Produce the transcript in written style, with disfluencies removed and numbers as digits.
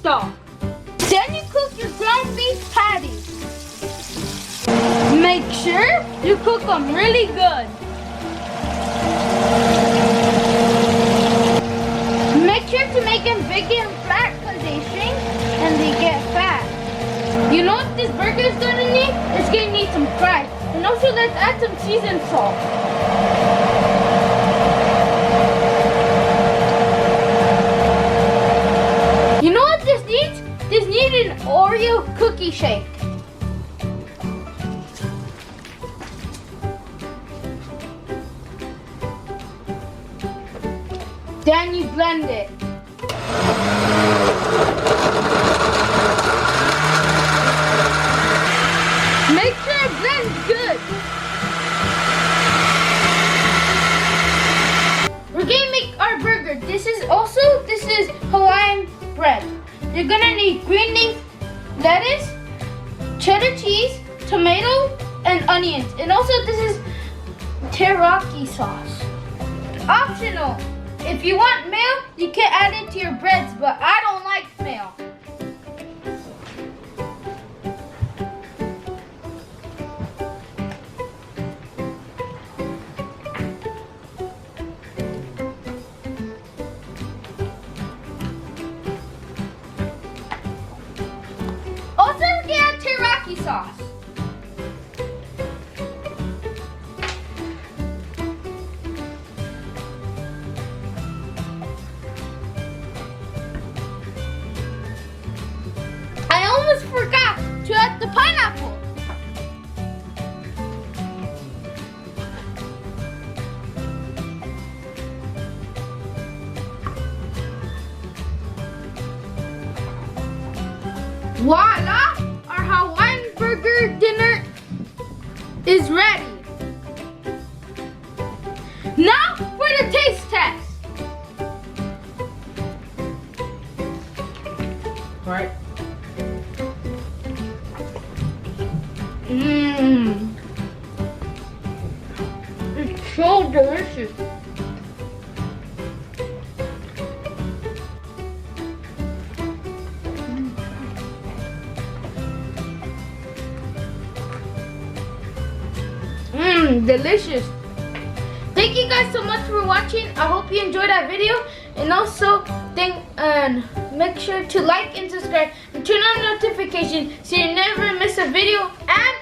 stock. Then you cook your ground beef patties. Make sure you cook them really good. Make sure to make them big and flat because they shrink and they get fat. You know what this burger is going to need? It's going to need some fries. And also let's add some cheese and salt. You know what this needs? This needs an Oreo cookie shake. Then you blend it. Make sure it blends good. We're gonna make our burger. This is Hawaiian bread. You're gonna need green leaf, lettuce, cheddar cheese, tomato, and onions. And also this is teriyaki sauce. Optional. If you want mayo, you can add it to your breads, but I don't like mayo. Also, we can add teriyaki sauce. Forgot to add the pineapple. Voila! Our Hawaiian burger dinner is ready. Now for the taste test. All right. It's so delicious. Delicious. Thank you guys so much for watching. I hope you enjoyed that video, and also make sure to like and subscribe and turn on notifications so you never miss a video. And